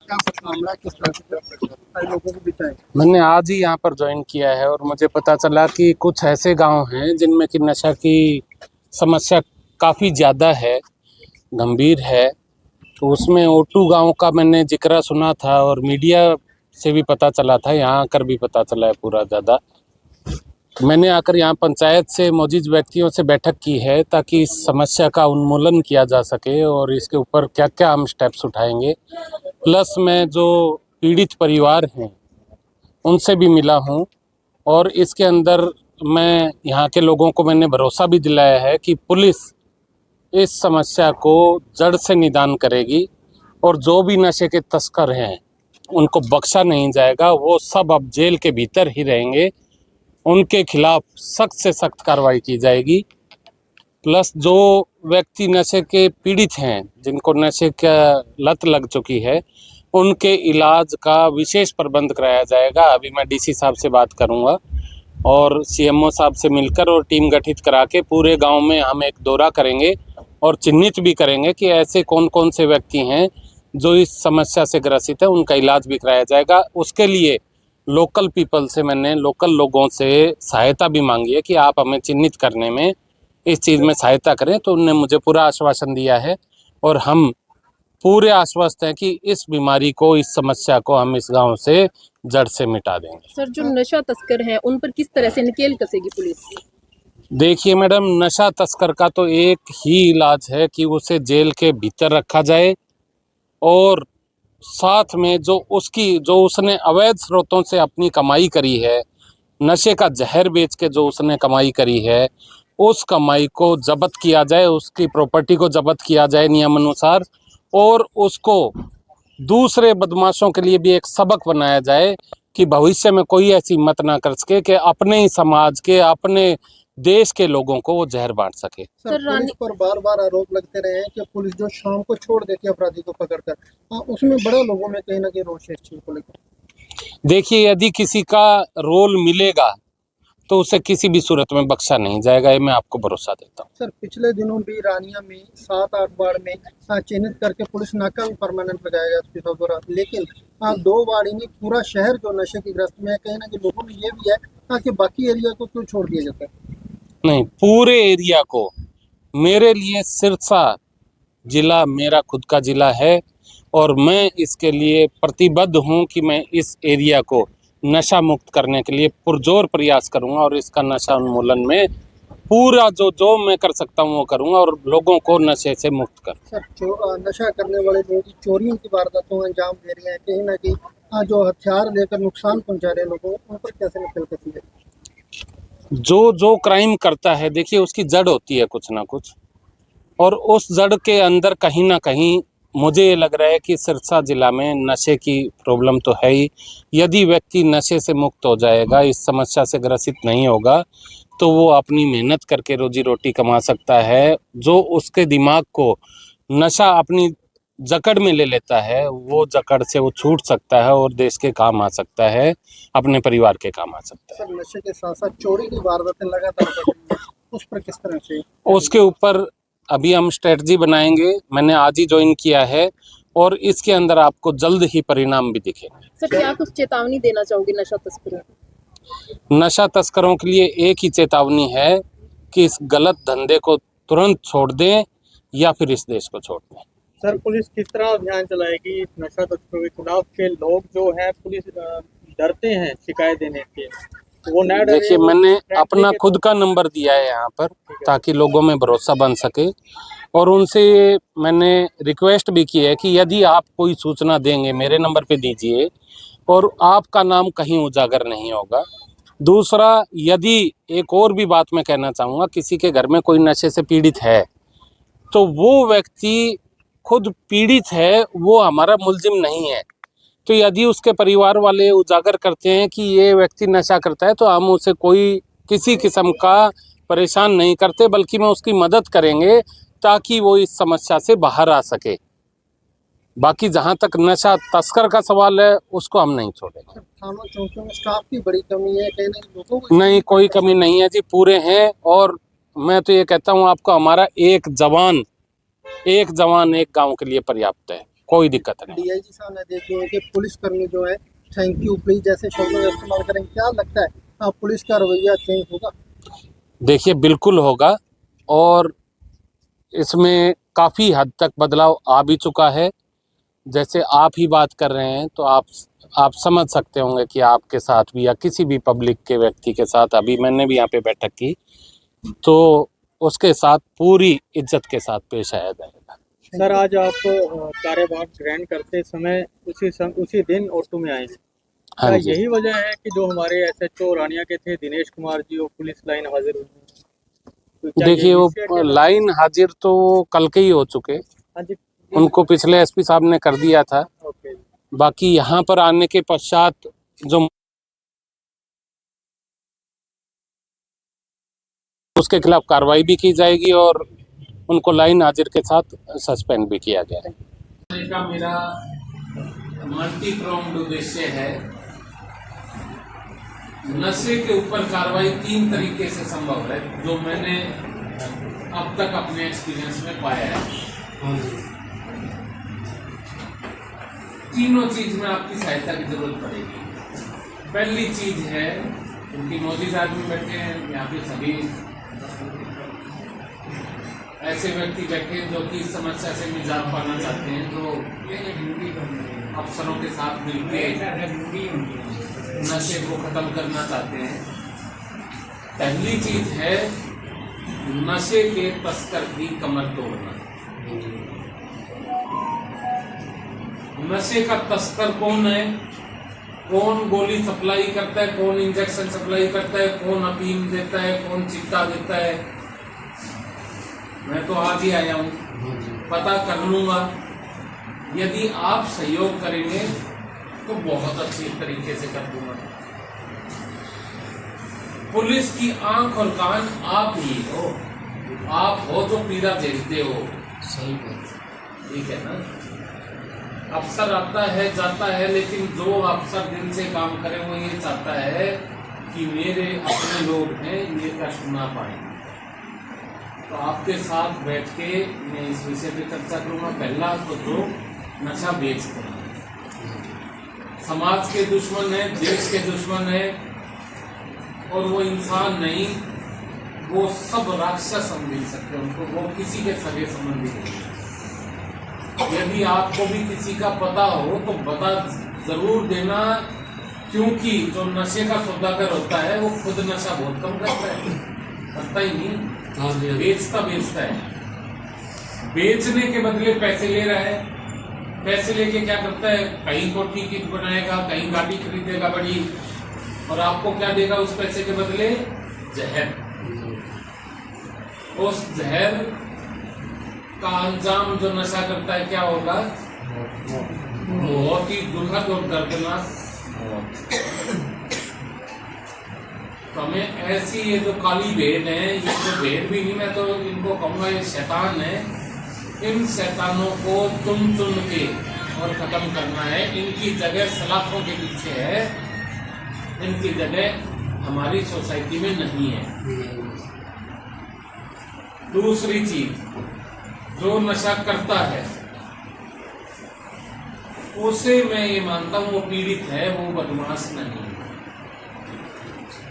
क्या मामला किस तरह से लोगों को बिताए? मैंने आज ही यहाँ पर ज्वाइन किया है और मुझे पता चला कि कुछ ऐसे गांव हैं जिनमें कि नशा की समस्या काफ़ी ज़्यादा है, गंभीर है। तो उसमें ओटू गांव का मैंने जिक्र सुना था और मीडिया से भी पता चला था, यहाँ आकर भी पता चला है पूरा ज़्यादा। तो मैंने आकर यहाँ पंचायत से मौजूद व्यक्तियों से बैठक की है ताकि इस समस्या का उन्मूलन किया जा सके और इसके ऊपर क्या क्या हम स्टेप्स उठाएंगे। प्लस मैं जो पीड़ित परिवार हैं उनसे भी मिला हूँ और इसके अंदर मैं यहाँ के लोगों को मैंने भरोसा भी दिलाया है कि पुलिस इस समस्या को जड़ से निदान करेगी और जो भी नशे के तस्कर हैं उनको बख्शा नहीं जाएगा। वो सब अब जेल के भीतर ही रहेंगे, उनके खिलाफ सख्त से सख्त कार्रवाई की जाएगी। प्लस जो व्यक्ति नशे के पीड़ित हैं, जिनको नशे का लत लग चुकी है, उनके इलाज का विशेष प्रबंध कराया जाएगा। अभी मैं डीसी साहब से बात करूंगा और सीएमओ साहब से मिलकर और टीम गठित करा के पूरे गांव में हम एक दौरा करेंगे और चिन्हित भी करेंगे कि ऐसे कौन कौन से व्यक्ति हैं जो इस समस्या से ग्रसित है, उनका इलाज भी कराया जाएगा। उसके लिए लोकल पीपल से, मैंने लोकल लोगों से सहायता भी मांगी है कि आप हमें चिन्हित करने में, इस चीज़ में सहायता करें। तो उन्होंने मुझे पूरा आश्वासन दिया है और हम पूरे आश्वस्त हैं कि इस बीमारी को, इस समस्या को हम इस गांव से जड़ से मिटा देंगे। सर, जो नशा तस्कर हैं उन पर किस तरह से नकेल कसेगी पुलिस? देखिए मैडम, नशा तस्कर का तो एक ही इलाज है कि उसे जेल के भीतर रखा जाए और साथ में जो उसने अवैध स्रोतों से अपनी कमाई करी है, नशे का जहर बेच के जो उसने कमाई करी है, उस कमाई को जब्त किया जाए, उसकी प्रॉपर्टी को जब्त किया जाए नियमानुसार और उसको दूसरे बदमाशों के लिए भी एक सबक बनाया जाए कि भविष्य में कोई ऐसी हिम्मत ना कर सके कि अपने ही समाज के, अपने देश के लोगों को वो जहर बांट सके। सर, पुलिस पर बार बार आरोप लगते रहे हैं कि पुलिस जो शाम को छोड़ देती है अपराधी को पकड़कर, उसमें बड़ा लोगों में कहीं ना कहीं रोष है इस चीज को लेकर। देखिए, यदि किसी का रोल मिलेगा तो उसे किसी भी सूरत में बख्शा नहीं जाएगा, ये मैं आपको भरोसा देता हूँ। सर, पिछले दिनों भी रानिया में 7-8 वार्ड में चिन्हित करके पुलिस नाका भी परमानेंट लगाया गया एसपी साहब द्वारा, लेकिन 2 वार्ड में पूरा शहर जो नशे की ग्रस्त में है, कहीं ना कहीं लोगों में ये भी है कि बाकी एरिया को क्यों छोड़ दिया जाता है? नहीं, पूरे एरिया को, मेरे लिए सिरसा जिला मेरा खुद का जिला है और मैं इसके लिए प्रतिबद्ध हूँ कि मैं इस एरिया को नशा मुक्त करने के लिए पुरजोर प्रयास करूँगा और इसका नशा उन्मूलन में पूरा जो मैं कर सकता हूँ वो करूँगा और लोगों को नशे से मुक्त कर। सर, नशा करने वाले लोग चोरियों की वारदातों में अंजाम दे रहे हैं, कहीं ना कहीं जो हथियार लेकर नुकसान पहुंचा रहे हैं लोगों को, उन पर कैसे निकल कसी है? जो क्राइम करता है, देखिए उसकी जड़ होती है कुछ ना कुछ, और उस जड़ के अंदर कहीं ना कहीं मुझे ये लग रहा है कि सिरसा जिला में नशे की प्रॉब्लम तो है ही। यदि व्यक्ति नशे से मुक्त हो जाएगा, इस समस्या से ग्रसित नहीं होगा, तो वो अपनी मेहनत करके रोजी रोटी कमा सकता है। जो उसके दिमाग को नशा अपनी जकड़ में ले लेता है, वो जकड़ से वो छूट सकता है और देश के काम आ सकता है, अपने परिवार के काम आ सकता है। सर, नशे के साथ साथ चोरी की वारदातें लगातार बढ़ रही हैं, उस पर किस तरह से? उसके ऊपर अभी हम स्ट्रेटजी बनाएंगे, मैंने आज ही ज्वाइन किया है और इसके अंदर आपको जल्द ही परिणाम भी दिखेंगे। सर, क्या कुछ चेतावनी देना चाहोगे नशा तस्करों को? नशा तस्करों के लिए एक ही चेतावनी है कि इस गलत धंधे को तुरंत छोड़ दें या फिर इस देश को छोड़ दें। सर, पुलिस किस तरह अभियान चलाएगी नशा तस्करों के खिलाफ? के लोग जो है पुलिस डरते हैं शिकायत देने के, वो ना डरे। देखिए, मैंने अपना खुद का नंबर दिया है यहाँ पर ताकि लोगों में भरोसा बन सके और उनसे मैंने रिक्वेस्ट भी की है कि यदि आप कोई सूचना देंगे मेरे नंबर पे दीजिए और आपका नाम कहीं उजागर नहीं होगा। दूसरा, यदि एक और भी बात मैं कहना चाहूँगा, किसी के घर में कोई नशे से पीड़ित है तो वो व्यक्ति खुद पीड़ित है, वो हमारा मुलजिम नहीं है। तो यदि उसके परिवार वाले उजागर करते हैं कि ये व्यक्ति नशा करता है, तो हम उसे कोई किसी किस्म का परेशान नहीं करते, बल्कि मैं उसकी मदद करेंगे ताकि वो इस समस्या से बाहर आ सके। बाकी जहाँ तक नशा तस्कर का सवाल है, उसको हम नहीं छोड़ेंगे। थानों चौकियों में स्टाफ की बड़ी कमी है, कहीं ना लोगों को नहीं, कोई कमी नहीं है जी, पूरे हैं। और मैं तो ये कहता हूँ आपको, हमारा एक जवान एक गांव के लिए पर्याप्त है। कोई दिक्कत नहीं। डीआईजी साहब ने देखे कि पुलिसकर्मी जो है थैंक यू प्लीज जैसे शब्दों का इस्तेमाल करें, क्या लगता है पुलिस का रवैया चेंज होगा? देखिए बिल्कुल होगा, और इसमें काफ़ी हद तक बदलाव आ भी चुका है। जैसे आप ही बात कर रहे हैं तो आप समझ सकते होंगे कि आपके साथ भी या किसी भी पब्लिक के व्यक्ति के साथ, अभी मैंने भी यहाँ पे बैठक की, तो उसके साथ पूरी इज्जत के साथ पेश आया जाएगा। सर आज आप कार्यभार ग्रहण करते समय उसी दिन ऑटो में आए हैं। हाँ क्या जी। यही वजह है कि जो हमारे एसएचओ रानिया के थे दिनेश कुमार जी, वो पुलिस लाइन हाजिर हुए हैं? तो क्या देखिए यही वो विषय है? लाइन हाजिर तो कल के ही हो चुके, हाँ जी, उनको पिछले एसपी साहब ने कर दिया था। ओके। बाकी यहाँ पर आने के पश्चात जो उसके खिलाफ कार्रवाई भी की जाएगी और उनको लाइन हाजिर के साथ सस्पेंड भी किया गया है। का मेरा मल्टी प्रोंग्ड उद्देश्य है। नशे के ऊपर कार्रवाई 3 तरीके से संभव है, जो मैंने अब तक अपने एक्सपीरियंस में पाया है। तीनों चीज में आपकी सहायता की जरूरत पड़ेगी। पहली चीज है, क्योंकि मोदी साहब भी बैठे हैं यहाँ पे, सभी ऐसे व्यक्ति बैठे हैं जो कि इस समस्या से निजात पाना चाहते हैं, जो अफसरों के साथ मिलकर नशे को खत्म करना चाहते हैं। पहली चीज है नशे के तस्कर की कमर तोड़ना। नशे का तस्कर कौन है? कौन गोली सप्लाई करता है, कौन इंजेक्शन सप्लाई करता है, कौन अफीम देता है, कौन चिट्टा देता है, मैं तो आज ही आया हूँ, पता कर लूंगा। यदि आप सहयोग करेंगे तो बहुत अच्छे तरीके से कर दूंगा। पुलिस की आंख और कान आप ही हो, आप हो जो पीड़ा झेलते हो। सही बात, ठीक है ना? अफसर आता है जाता है, लेकिन जो अफसर दिन से काम करे वो ये चाहता है कि मेरे अपने लोग हैं ये कष्ट ना पाए। तो आपके साथ बैठ के मैं इस विषय पे चर्चा करूंगा। पहला तो जो नशा बेचते हैं, समाज के दुश्मन है, देश के दुश्मन है, और वो इंसान नहीं, वो सब राक्षस हम मिल सकते हैं उनको, वो किसी के सगे संबंधी नहीं। यदि आपको भी किसी का पता हो तो बता जरूर देना, क्योंकि जो नशे का सौदागर होता है वो खुद नशा बहुत कम करता है, करता ही नहीं, बेचता है। बेचने के बदले पैसे ले रहा है, पैसे लेके क्या करता है, कहीं कोठी की बनाएगा, कहीं गाड़ी खरीदेगा बड़ी, और आपको क्या देगा उस पैसे के बदले? जहर। उस जहर का अंजाम जो नशा करता है क्या होगा? बहुत ही दुखद और दर्दनाक मौत। तो हमें ऐसी ये जो काली भेड़ है, ये जो भेड़ भी नहीं, मैं तो इनको कहूँगा ये शैतान है, इन शैतानों को चुन चुन के और खत्म करना है। इनकी जगह सलाखों के पीछे है, इनकी जगह हमारी सोसाइटी में नहीं है। दूसरी चीज, जो नशा करता है उसे मैं ये मानता हूं वो पीड़ित है, वो बदमाश नहीं।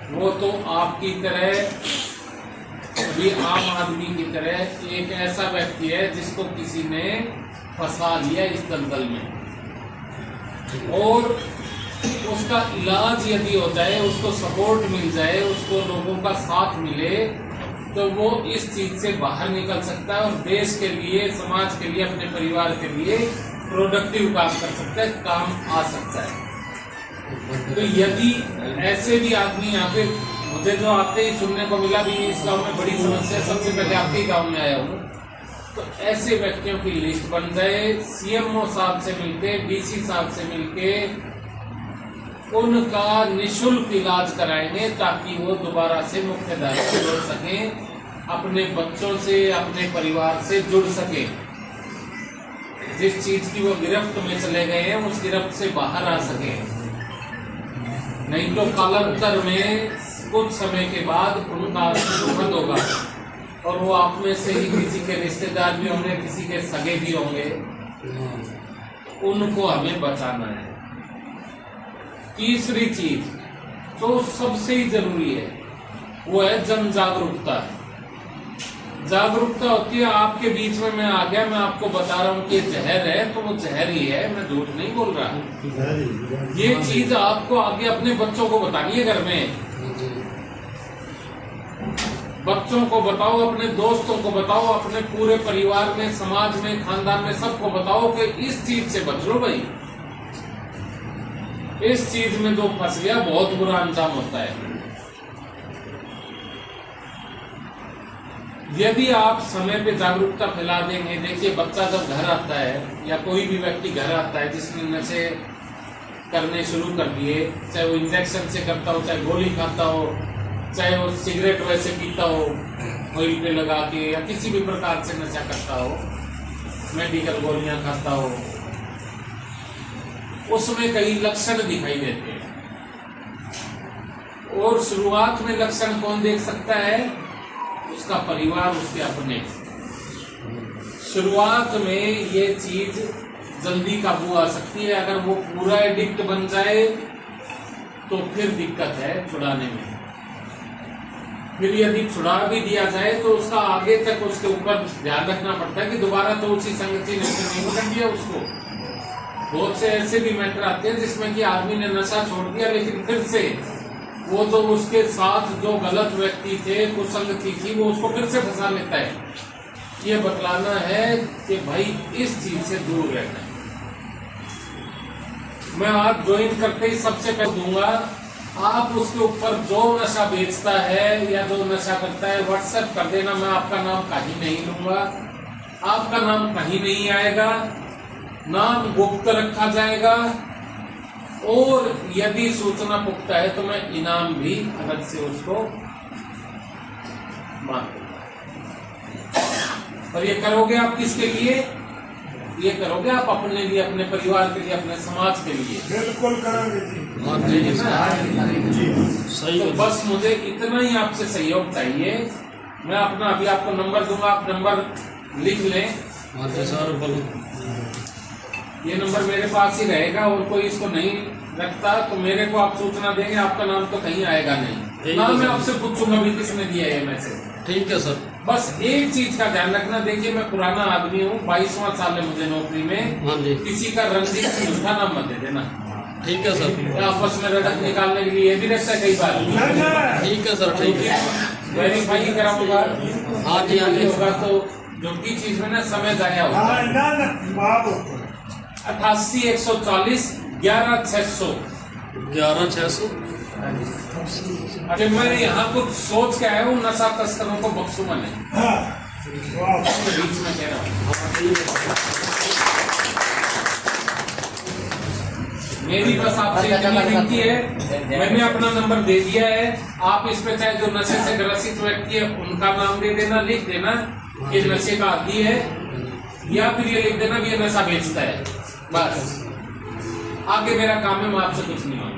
वो तो आपकी तरह, भी आम आदमी की तरह एक ऐसा व्यक्ति है जिसको किसी ने फंसा लिया इस दलदल में, और उसका इलाज यदि हो जाए, उसको सपोर्ट मिल जाए, उसको लोगों का साथ मिले, तो वो इस चीज से बाहर निकल सकता है और देश के लिए, समाज के लिए, अपने परिवार के लिए प्रोडक्टिव काम कर सकता है, काम आ सकता है। तो यदि ऐसे भी आदमी यहाँ पे, मुझे जो आते ही सुनने को मिला भी इस गांव में बड़ी समस्या, सबसे पहले आपके गांव में आया हूँ, तो ऐसे व्यक्तियों की लिस्ट बन जाए, सीएमओ साहब से मिलके, डीसी साहब से मिलके उनका निःशुल्क इलाज कराएंगे, ताकि वो दोबारा से मुख्यधारा से जुड़ सके, अपने बच्चों से, अपने परिवार से जुड़ सके। जिस चीज की वो गिरफ्त में चले गए हैं उस गिरफ्त से बाहर आ सके, नहीं तो कालांतर में कुछ समय के बाद उनका दुखद होगा, और वो आप में से ही किसी के रिश्तेदार भी होंगे, किसी के सगे भी होंगे, उनको हमें बचाना है। तीसरी चीज जो सबसे ही जरूरी है वो है जन जागरूकता। जागरूकता होती है आपके बीच में, मैं आ गया, मैं आपको बता रहा हूँ कि जहर है तो वो जहर ही है, मैं झूठ नहीं बोल रहा। ये चीज आपको आगे अपने बच्चों को बतानी है, घर में बच्चों को बताओ, अपने दोस्तों को बताओ, अपने पूरे परिवार में, समाज में, खानदान में सबको बताओ कि इस चीज से बच लो भाई। इस चीज में जो फंस गया बहुत बुरा अंजाम होता है। यदि आप समय पे जागरूकता फैला देंगे, देखिए बच्चा जब घर आता है या कोई भी व्यक्ति घर आता है जिसने नशे करने शुरू कर दिए, चाहे वो इंजेक्शन से करता हो, चाहे गोली खाता हो, चाहे वो सिगरेट वैसे पीता हो ऑयल पे लगा के, या किसी भी प्रकार से नशा करता हो, मेडिकल गोलियां खाता हो, उसमें कई लक्षण दिखाई देते हैं। और शुरुआत में लक्षण कौन देख सकता है? उसका परिवार, उसके अपने। शुरुआत में ये चीज जल्दी काबू आ सकती है। अगर वो पूरा एडिक्ट बन जाए तो फिर दिक्कत है छुड़ाने में। फिर यदि छुड़ा भी दिया जाए तो उसका आगे तक उसके ऊपर ध्यान रखना पड़ता है कि दोबारा तो उसी संगति ने नहीं पकड़ दिया उसको। बहुत से ऐसे भी मैटर आते हैं जिसमें कि आदमी ने नशा छोड़ दिया लेकिन फिर से वो जो उसके साथ जो गलत व्यक्ति थे, कुसंगति थी, वो उसको फिर से फंसा लेता है। ये बतलाना है कि भाई इस चीज से दूर रहना है। मैं आज ज्वाइन करते ही सबसे पहले दूंगा, आप उसके ऊपर जो नशा बेचता है या जो नशा करता है व्हाट्सएप कर देना। मैं आपका नाम कहीं नहीं लूंगा, आपका नाम कहीं नहीं आएगा, नाम गुप्त रखा जाएगा, और यदि सूचना पुख्ता है तो मैं इनाम भी अलग से उसको मान दूंगा। और ये करोगे आप किसके लिए? ये करोगे आप अपने लिए, अपने परिवार के लिए, अपने समाज के लिए। बिल्कुल करेंगे जी। तो बस मुझे इतना ही आपसे सहयोग चाहिए। मैं अपना अभी आपको नंबर दूंगा, आप नंबर लिख लें। ये नंबर मेरे पास ही रहेगा, और कोई इसको नहीं रखता तो मेरे को आप सूचना देंगे, आपका नाम तो कहीं आएगा नहीं। नाम मैं आपसे पूछूंगा भी किसने दिया है मैसेज। ठीक है सर। बस एक चीज का ध्यान रखना, देखिए मैं पुराना आदमी हूँ, 22वां साल है मुझे नौकरी में। हाँ जी। किसी का रंजीत झूठा नाम मत दे देना। ठीक है सर। आपस में रटक निकालने के लिए ये भी रहता है कई बार। ठीक है सर। ठीक है। वेरीफाई कराऊंगा। हाँ जी, हाँ जी। होगा तो झूठी चीज में ना समय जाया होता है। 88 140 11 600। अरे मैं यहाँ कुछ सोच के आया हूँ, नशा तस्करों को बख्शूंगा नहीं। बीच में कह रहा हूँ, मेरी बस आपसे इतनी विनती है। मैंने अपना नंबर दे दिया है, आप इस पे चाहे जो नशे से ग्रसित व्यक्ति है उनका नाम दे देना, लिख देना कि नशे का आदी है, या फिर ये लिख देना कि ये नशा बेचता है। बस आगे मेरा काम है, मैं आपसे कुछ नहीं मांगूंगा।